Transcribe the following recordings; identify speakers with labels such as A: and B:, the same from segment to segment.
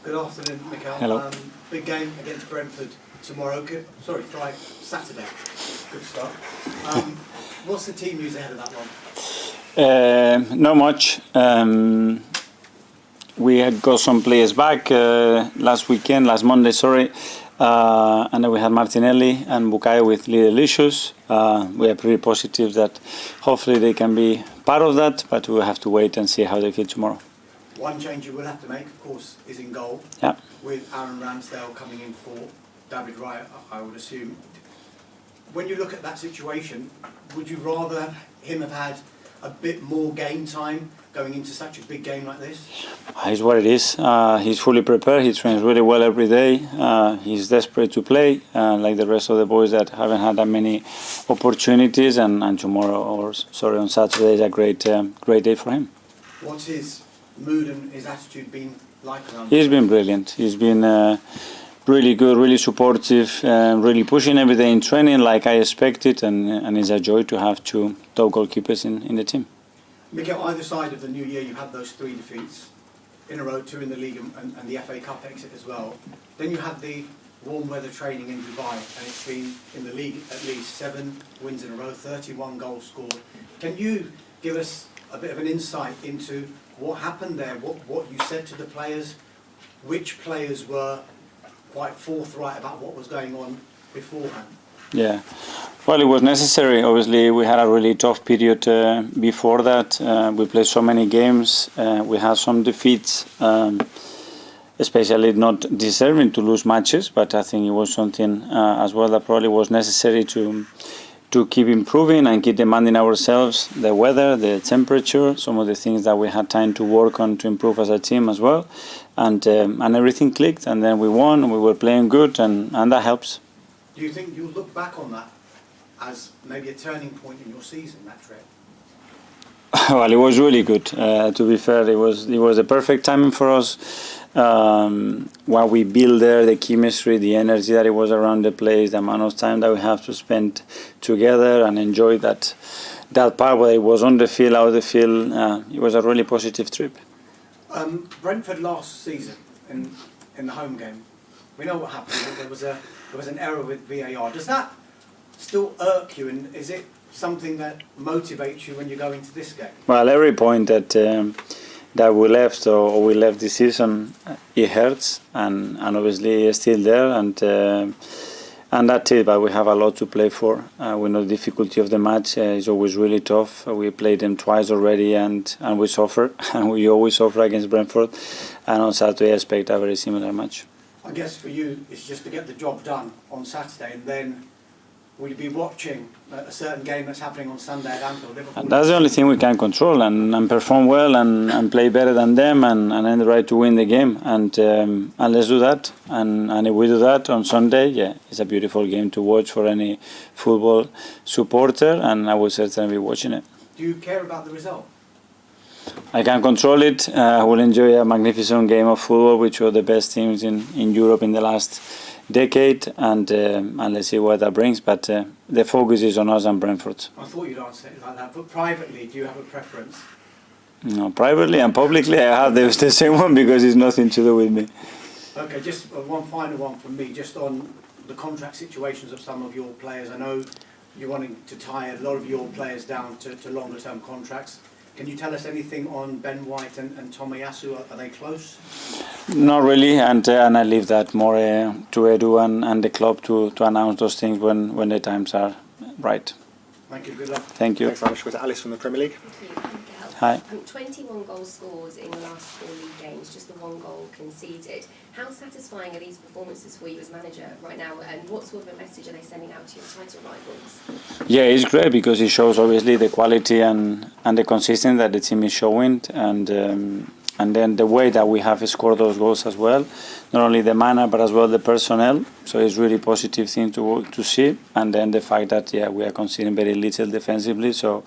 A: Good afternoon, Mikel.
B: Hello.
A: Big game against Brentford tomorrow. Saturday. Good start. What's the team news ahead of that one?
B: Not much. We had got some players back last Monday, and then we had Martinelli and Bukayo with little issues. We are pretty positive that hopefully they can be part of that, but we'll have to wait and see how they feel tomorrow.
A: One change you will have to make, of course, is in goal.
B: Yeah.
A: With Aaron Ramsdale coming in for David Raya, I would assume. When you look at that situation, would you rather him have had a bit more game time going into such a big game like this?
B: It's what it is. He's fully prepared. He trains really well every day. He's desperate to play, like the rest of the boys that haven't had that many opportunities. And on Saturday is a great day for him.
A: What's his mood and his attitude been like around?
B: He's been brilliant. He's been really good, really supportive, really pushing every day in training like I expected, and it's a joy to have two top goalkeepers in the team.
A: Mikel, either side of the new year, you had those 3 defeats in a row, 2 in the league and the FA Cup exit as well. Then you had the warm weather training in Dubai, and it's been in the league at least 7 wins in a row, 31 goals scored. Can you give us a bit of an insight into what happened there, what you said to the players, which players were quite forthright about what was going on beforehand?
B: Yeah, well, it was necessary. Obviously, we had a really tough period before that. We played so many games. We had some defeats, especially not deserving to lose matches, but I think it was something as well that probably was necessary to keep improving and keep demanding ourselves the weather, the temperature, some of the things that we had time to work on to improve as a team as well. And everything clicked, and then we won, we were playing good, and that helps.
A: Do you think you'll look back on that as maybe a turning point in your season, that trip?
B: Well, it was really good. To be fair, it was a perfect timing for us. What we built there, the chemistry, the energy that it was around the place, the amount of time that we have to spend together and enjoy that part where it was on the field, out of the field. It was a really positive trip.
A: Brentford last season in the home game, we know what happened. There was an error with VAR. Does that still irk you, and is it something that motivates you when you go into this game?
B: Well, every point that we left or we left this season, it hurts, and obviously it's still there, and that's it. But we have a lot to play for. We know the difficulty of the match is always really tough. We played them twice already, and we suffer, and we always suffer against Brentford. And on Saturday, I expect a very similar match.
A: I guess for you, it's just to get the job done on Saturday, and then will you be watching a certain game that's happening on Sunday at Anfield, Liverpool?
B: That's the only thing we can control, and perform well and play better than them and earn the right to win the game. And let's do that. And if we do that on Sunday, yeah, it's a beautiful game to watch for any football supporter, and I will certainly be watching it.
A: Do you care about the result?
B: I can't control it. I will enjoy a magnificent game of football, which were the best teams in Europe in the last decade, and let's see what that brings. But the focus is on us and Brentford.
A: I thought you'd answer it like that, but privately, do you have a preference?
B: No, privately and publicly, I have the same one because it's nothing to do with me.
A: Okay, just one final one from me, just on the contract situations of some of your players. I know you're wanting to tie a lot of your players down to longer-term contracts. Can you tell us anything on Ben White and Tomiyasu? Are they close?
B: Not really, and I leave that more to Edu and the club to announce those things when the times are right.
A: Thank you, good luck.
B: Thank you.
C: Thanks, Anish. With Alice from the Premier League.
B: Hi.
D: 21 goals scored in the last 4 league games, just the 1 goal conceded. How satisfying are these performances for you as manager right now, and what sort of a message are they sending out to your title rivals?
B: Yeah, it's great because it shows obviously the quality and the consistency that the team is showing, and then the way that we have scored those goals as well. Not only the manner, but as well the personnel. So it's really positive thing to see. And then the fact that we are conceding very little defensively. So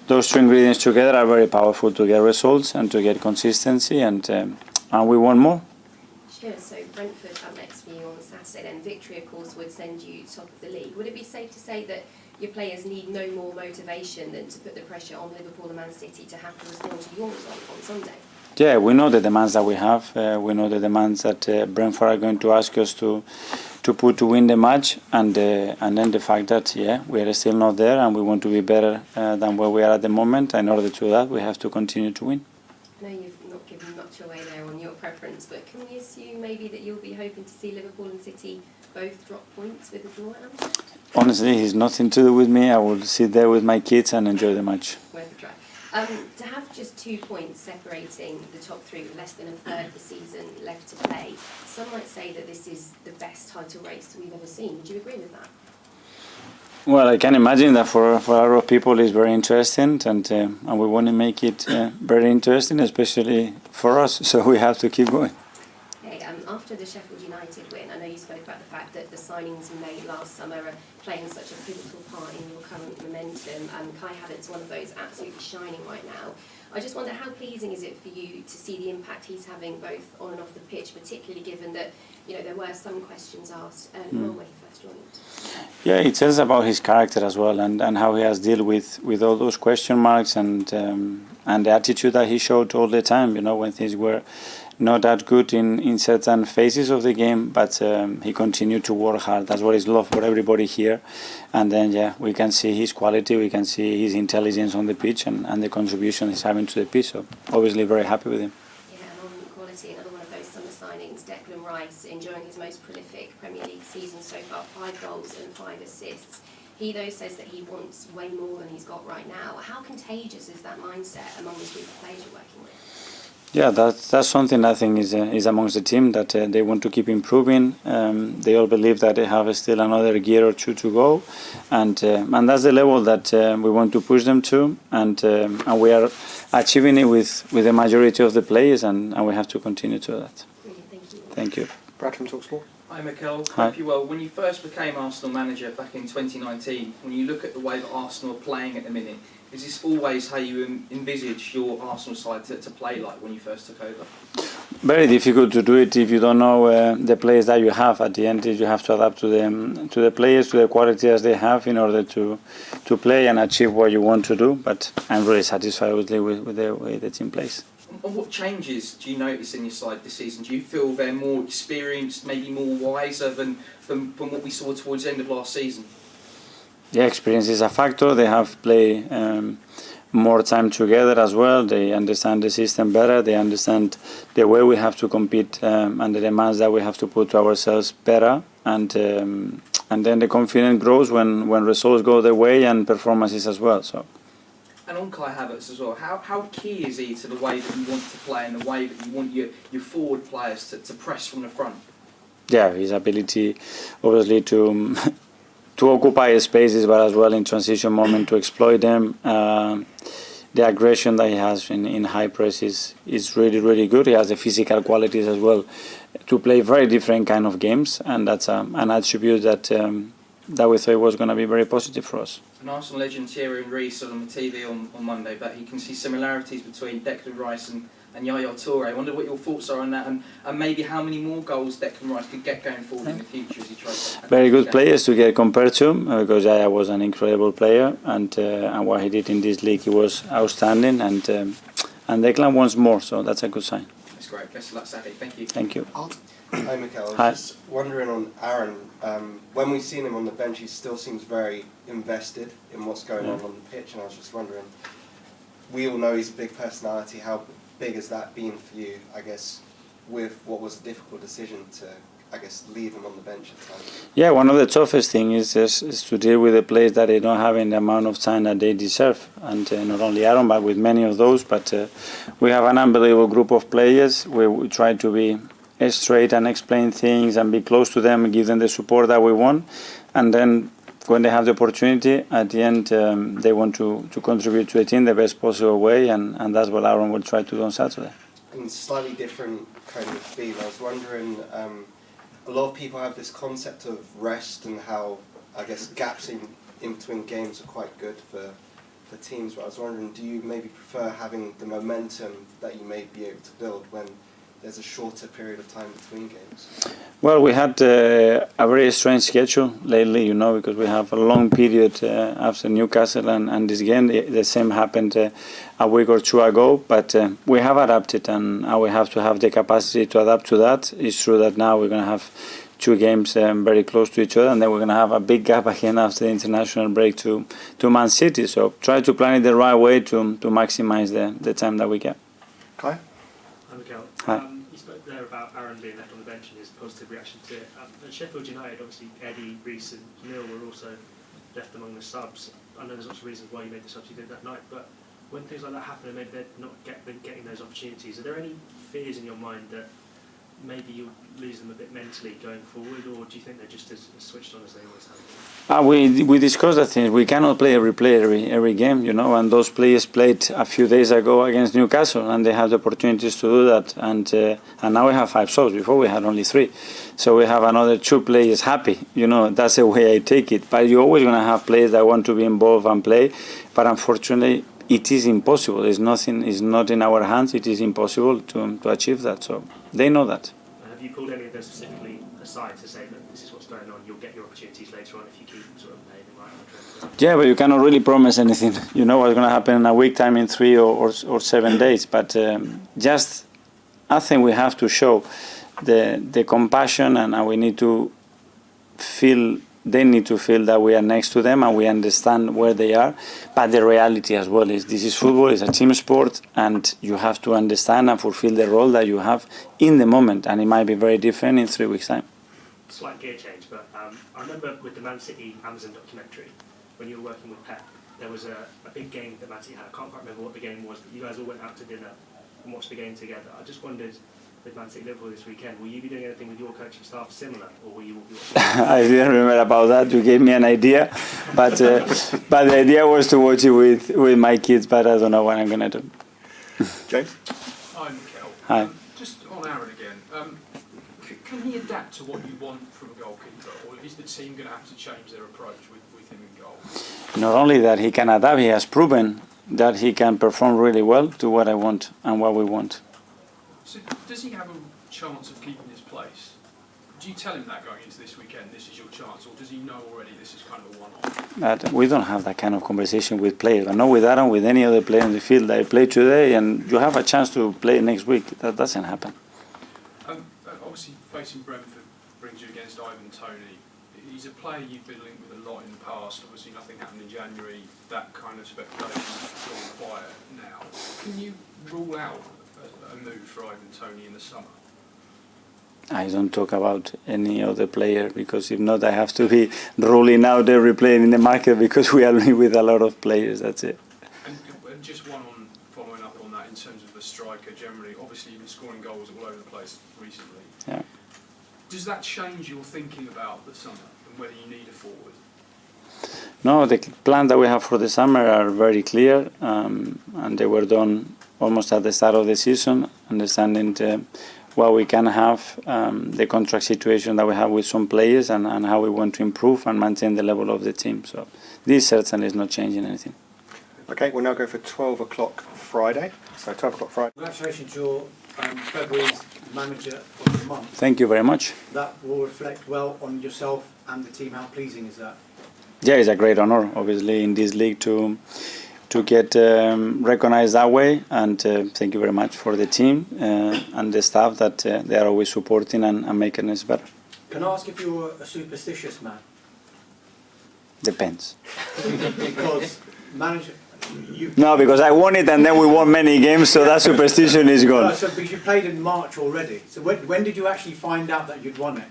B: those 2 ingredients together are very powerful to get results and to get consistency, and we want more.
D: Sure. So Brentford up next for you on Saturday. Then victory, of course, would send you top of the league. Would it be safe to say that your players need no more motivation than to put the pressure on Liverpool and Man City to have to respond to yours on Sunday?
B: Yeah, we know the demands that we have. We know the demands that Brentford are going to ask us to put to win the match, and then the fact that we are still not there, and we want to be better than where we are at the moment. In order to do that, we have to continue to win.
D: I know you've not given much away there on your preference, but can we assume maybe that you'll be hoping to see Liverpool and City both drop points with a draw at Anfield?
B: Honestly, it's nothing to do with me. I will sit there with my kids and enjoy the match.
D: Worth a try. To have just 2 points separating the top three with less than a third of the season left to play, some might say that this is the best title race we've ever seen. Would you agree with that?
B: Well, I can imagine that for a lot of people it's very interesting, and we want to make it very interesting, especially for us. So we have to keep going.
D: Okay, after the Sheffield United win, I know you spoke about the fact that the signings you made last summer are playing such a pivotal part in your current momentum. Kai Havertz's one of those absolutely shining right now. I just wonder, how pleasing is it for you to see the impact he's having both on and off the pitch, particularly given that there were some questions asked when he first joined?
B: Yeah, it tells about his character as well, and how he has dealt with all those question marks, and the attitude that he showed all the time. When things were not that good in certain phases of the game, but he continued to work hard. That's what is love for everybody here. And then, we can see his quality, we can see his intelligence on the pitch, and the contribution he's having to the pitch. So, obviously, very happy with him.
D: Yeah, and on quality, another one of those summer signings, Declan Rice, enjoying his most prolific Premier League season so far, 5 goals and 5 assists. He, though, says that he wants way more than he's got right now. How contagious is that mindset among the group of players you're working with?
B: Yeah, that's something I think is amongst the team, that they want to keep improving. They all believe that they have still another year or two to go, and that's the level that we want to push them to, and we are achieving it with the majority of the players, and we have to continue to do that.
D: Brilliant, thank you.
B: Thank you.
C: Brad from TalkSport.
E: Hi Mikel,
B: Hi.
E: hope you're well. When you first became Arsenal manager back in 2019, when you look at the way that Arsenal are playing at the minute, is this always how you envisage your Arsenal side to play like when you first took over?
B: Very difficult to do it if you don't know the players that you have. At the end, you have to adapt to the players, to the quality as they have, in order to play and achieve what you want to do. But I'm really satisfied with the way the team plays.
E: And what changes do you notice in your side this season? Do you feel they're more experienced, maybe more wiser than what we saw towards the end of last season?
B: Yeah, experience is a factor. They have played more time together as well. They understand the system better. They understand the way we have to compete and the demands that we have to put to ourselves better. And then the confidence grows when results go their way, and performances as well. So.
E: And on Kai Havertz as well, how key is he to the way that you want to play and the way that you want your forward players to press from the front?
B: Yeah, his ability, obviously, to occupy spaces, but as well in transition moment to exploit them. The aggression that he has in high press is really, really good. He has the physical qualities as well to play very different kind of games, and that's an attribute that we thought was going to be very positive for us.
E: An Arsenal legend, Thierry Henry, said on the TV on Monday that he can see similarities between Declan Rice and Yaya Toure. I wonder what your thoughts are on that, and maybe how many more goals Declan Rice could get going forward in the future as he tries to...
B: Very good players to get compared to, because Yaya was an incredible player, and what he did in this league, he was outstanding, and Declan wants more, so that's a good sign.
E: That's great. Best of luck, Saturday. Thank you.
B: Thank you.
C: Hi Mikel, I was
B: Hi.
C: just wondering on Aaron, when we've seen him on the bench, he still seems very invested in what's going on the pitch, and I was just wondering, we all know he's a big personality, how big has that been for you, I guess, with what was a difficult decision to, I guess, leave him on the bench at times?
B: Yeah, one of the toughest things is to deal with the players that they don't have in the amount of time that they deserve. And not only Aaron, but with many of those. But we have an unbelievable group of players where we try to be straight and explain things and be close to them and give them the support that we want. And then when they have the opportunity, at the end, they want to contribute to the team the best possible way. And that's what Aaron will try to do on Saturday.
C: In slightly different kind of field, I was wondering, a lot of people have this concept of rest and how, I guess, gaps in between games are quite good for teams. But I was wondering, do you maybe prefer having the momentum that you may be able to build when there's a shorter period of time between games?
B: Well, we had a very strange schedule lately, you know, because we have a long period after Newcastle and this game. The same happened a week or two ago, but we have adapted, and we have to have the capacity to adapt to that. It's true that now we're going to have 2 games very close to each other, and then we're going to have a big gap again after the international break to Man City. So try to plan it the right way to maximize the time that we get.
C: Kai?
F: Hi, Mikel.
B: Hi.
F: You spoke there about Aaron being left on the bench and his positive reaction to it. At Sheffield United, obviously Eddie, Reece and Neil were also left among the subs. I know there's lots of reasons why you made the subs you did that night, but when things like that happen and maybe they're not been getting those opportunities, are there any fears in your mind that maybe you'll lose them a bit mentally going forward, or do you think they're just as switched on as they always have been?
B: We discussed that thing. We cannot play every player every game, you know, and those players played a few days ago against Newcastle, and they had the opportunities to do that. And now we have 5 subs. Before we had only 3, so we have another 2 players happy. You know, that's the way I take it. But you're always going to have players that want to be involved and play. But unfortunately, it is impossible. It's nothing. It's not in our hands. It is impossible to achieve that. So they know that.
F: Have you pulled any of those specifically aside to say that this is what's going on, you'll get your opportunities later on if you keep sort of behaving right on the training?
B: Yeah, but you cannot really promise anything. You know what's going to happen in a week time, in 3 or 7 days. But just, I think we have to show the compassion, and we need to feel. They need to feel that we are next to them and we understand where they are. But the reality as well is this is football, it's a team sport, and you have to understand and fulfill the role that you have in the moment. And it might be very different in 3 weeks' time.
F: Slight gear change, but I remember with the Man City Amazon documentary, when you were working with Pep, there was a big game that Man City had. I can't quite remember what the game was, but you guys all went out to dinner and watched the game together. I just wondered, with Man City Liverpool this weekend, will you be doing anything with your coaching staff similar, or will you all be watching?
B: I didn't remember about that. You gave me an idea, but the idea was to watch it with my kids. But I don't know what I'm gonna do.
C: James?
G: Hi, Mikel.
B: Hi.
G: Just on Aaron again. Can he adapt to what you want from a goalkeeper, or is the team going to have to change their approach with him in goal?
B: Not only that he can adapt, he has proven that he can perform really well to what I want and what we want.
G: So does he have a chance of keeping his place? Do you tell him that going into this weekend, this is your chance, or does he know already this is kind of a one-off?
B: But we don't have that kind of conversation with players. But not with Aaron, with any other player in the field. I play today and you have a chance to play next week. That doesn't happen.
G: Obviously, facing Brentford brings you against Ivan Toney. He's a player you've been linked with a lot in the past. Obviously, nothing happened in January. That kind of speculation is gone quiet now. Can you rule out a move for Ivan Toney in the summer?
B: I don't talk about any other player, because if not, I have to be ruling out every player in the market, because we are with a lot of players. That's it.
G: And just one on following up on that, in terms of the striker generally, obviously you've been scoring goals all over the place recently.
B: Yeah.
G: Does that change your thinking about the summer and whether you need a forward?
B: No, the plans that we have for the summer are very clear, and they were done almost at the start of the season, understanding what we can have, the contract situation that we have with some players, and how we want to improve and maintain the level of the team. So this certainly is not changing anything.
C: Okay, we'll now go for 12 o'clock Friday. So 12 o'clock Friday.
A: Congratulations, you're February's manager of the month.
B: Thank you very much.
A: That will reflect well on yourself and the team. How pleasing is that?
B: Yeah, it's a great honor, obviously, in this league to get recognized that way. And thank you very much for the team and the staff that they are always supporting and making us better.
A: Can I ask if you're a superstitious man?
B: Depends.
A: Because manager, you.
B: No, because I won it and then we won many games, so that superstition is
A: No,
B: gone.
A: so because you played in March already. So when did you actually find out that you'd won it?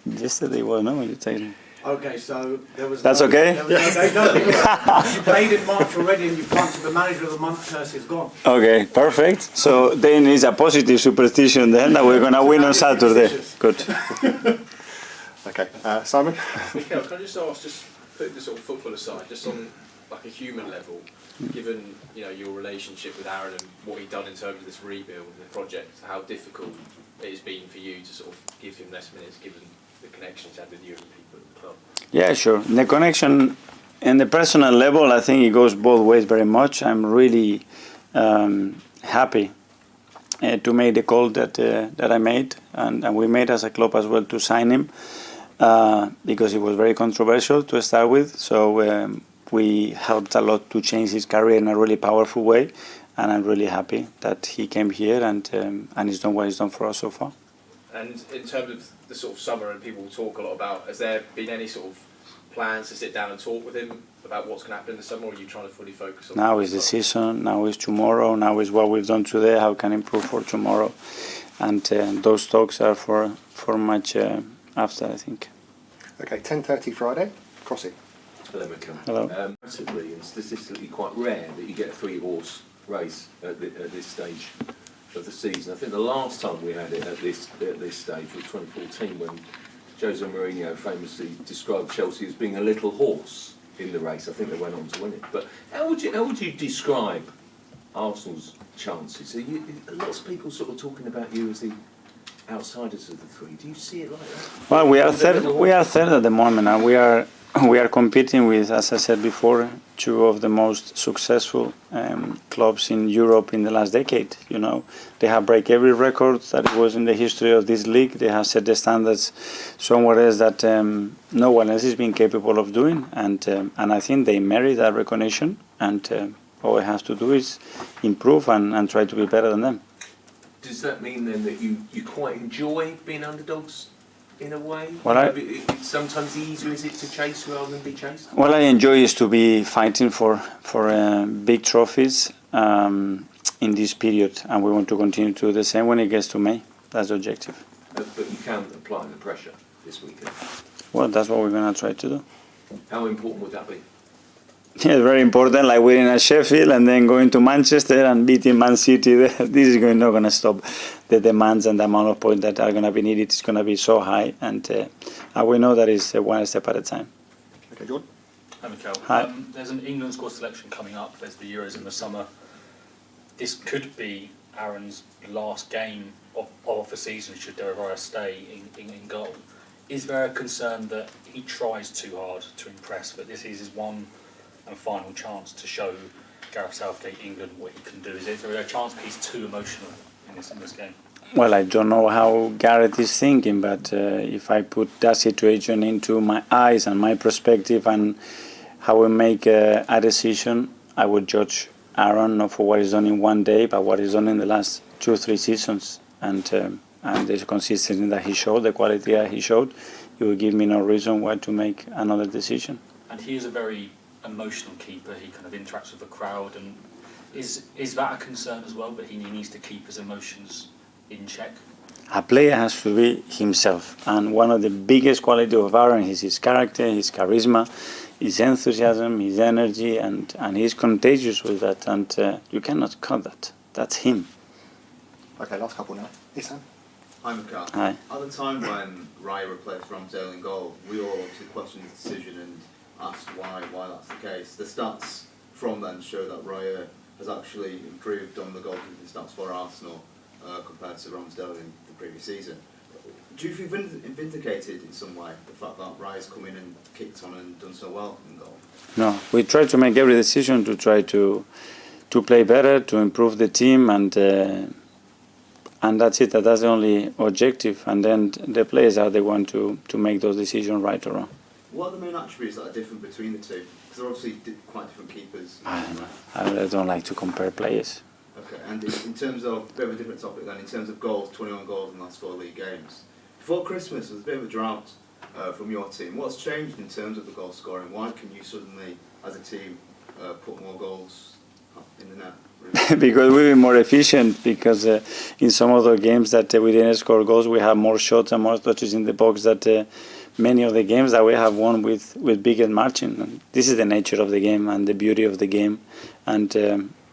B: Yesterday, well, no, you're saying.
A: Okay, so there was.
B: That's
A: no,
B: okay?
A: There was no, because you played in March already and you've won, so the manager of the month curse is gone.
B: Okay, perfect. So then it's a positive superstition then that we're going to win on Saturday. Good.
C: Okay, Simon?
H: Mikel, can I just ask, just putting the sort of football aside, just on like a human level, given your relationship with Aaron and what he'd done in terms of this rebuild and the project, how difficult it has been for you to sort of give him less minutes, given the connection he's had with you and people at the club?
B: Yeah, sure. The connection in the personal level, I think it goes both ways very much. I'm really happy to make the call that I made, and we made as a club as well to sign him because it was very controversial to start with. So we helped a lot to change his career in a really powerful way, and I'm really happy that he came here and he's done what he's done for us so far.
H: And in terms of the sort of summer, and people talk a lot about, has there been any sort of plans to sit down and talk with him about what's going to happen in the summer, or are you trying to fully focus on
B: now is the season, now is tomorrow, now is what we've done today, how can improve for tomorrow, and those talks are for much after, I think.
I: Okay, 10:30 Friday, Crossy.
J: Hello, Mikel.
B: Hello.
J: Massively and statistically quite rare that you get a three-horse race at this stage of the season. I think the last time we had it at this stage was 2014, when Jose Mourinho famously described Chelsea as being a little horse in the race. I think they went on to win it. But how would you describe Arsenal's chances? Lots of people sort of talking about you as the outsiders of the three. Do you see it like that?
B: Well, we are third. We are third at the moment, and we are competing with, as I said before, two of the most successful clubs in Europe in the last decade. You know, they have break every record that was in the history of this league. They have set the standards somewhere else that no one else has been capable of doing, and I think they merit that recognition. And all we have to do is improve and try to be better than them.
J: Does that mean then that you quite enjoy being underdogs in a way?
B: Well,
J: it's sometimes easier, is it, to chase rather than be chased?
B: What I enjoy is to be fighting for big trophies in this period, and we want to continue to do the same when it gets to May. That's the objective.
J: But you can apply the pressure this weekend.
B: Well, that's what we're going to try to do.
J: How important would that be?
B: Yeah, very important, like winning at Sheffield and then going to Manchester and beating Man City. This is not going to stop the demands, and the amount of points that are going to be needed is going to be so high, and we know that is one step at a time.
I: Okay, Jordan.
K: Hi, Mikel.
B: Hi.
K: There's an England squad selection coming up. There's the Euros in the summer. This could be Aaron's last game of the season should De Gea stay in goal. Is there a concern that he tries too hard to impress, but this is his one and final chance to show Gareth Southgate England what he can do? Is there a chance that he's too emotional in this game?
B: Well, I don't know how Gareth is thinking, but if I put that situation into my eyes and my perspective and how we make a decision, I would judge Aaron not for what he's done in one day, but what he's done in the last 2 or 3 seasons. And the consistency that he showed, the quality that he showed, it would give me no reason why to make another decision.
K: And he is a very emotional keeper. He kind of interacts with the crowd, and is that a concern as well? But he needs to keep his emotions in check.
B: A player has to be himself, and one of the biggest qualities of Aaron is his character, his charisma, his enthusiasm, his energy, and he's contagious with that, and you cannot cut that. That's him.
I: Okay, last couple now. Isan.
L: Hi, Mikel.
B: Hi.
L: At the time when Raya replaced Ramsdale in goal, we all obviously questioned his decision and asked why that's the case. The stats from then show that Raya has actually improved on the goalkeeping stats for Arsenal compared to Ramsdale in the previous season. Do you feel vindicated in some way, the fact that Raya's come in and kicked on and done so well in goal?
B: No, we try to make every decision to try to play better, to improve the team, and that's it. That's the only objective, and then the players are the one to make those decisions right or wrong.
L: What are the main attributes that are different between the two? Because they're obviously quite different keepers.
B: I don't like to compare players.
L: Okay, and in terms of, a bit of a different topic then, in terms of goals, 21 goals in the last 4 league games. Before Christmas, there was a bit of a drought from your team. What's changed in terms of the goal scoring? Why can you suddenly, as a team, put more goals in the net?
B: Because we've been more efficient, because in some of the games that we didn't score goals, we have more shots and more touches in the box that many of the games that we have won with bigger margin. And this is the nature of the game and the beauty of the game. And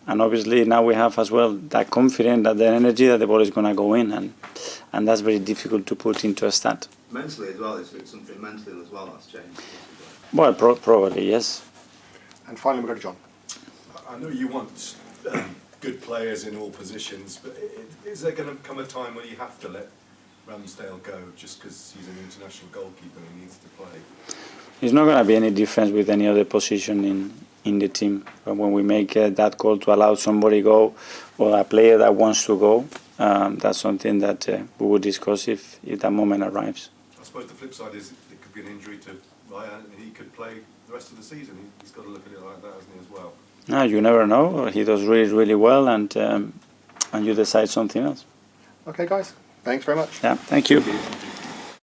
B: obviously now we have as well that confidence, that the energy that the ball is going to go in, and that's very difficult to put into a stat.
L: Mentally as well, is it something mentally as well that's changed?
B: Well, probably, yes.
I: And finally we'll go to John.
M: I know you want good players in all positions, but is there going to come a time where you have to let Ramsdale go just because he's an international goalkeeper and he needs to play?
B: It's not going to be any difference with any other position in the team. But when we make that call to allow somebody go, or a player that wants to go, that's something that we will discuss if that moment arrives.
M: I suppose the flip side is it could be an injury to Raya and he could play the rest of the season. He's got to look at it like that, hasn't he, as well?
B: No, you never know. He does really, really well, and you decide something else.
I: Okay, guys. Thanks very much.
B: Yeah, thank you.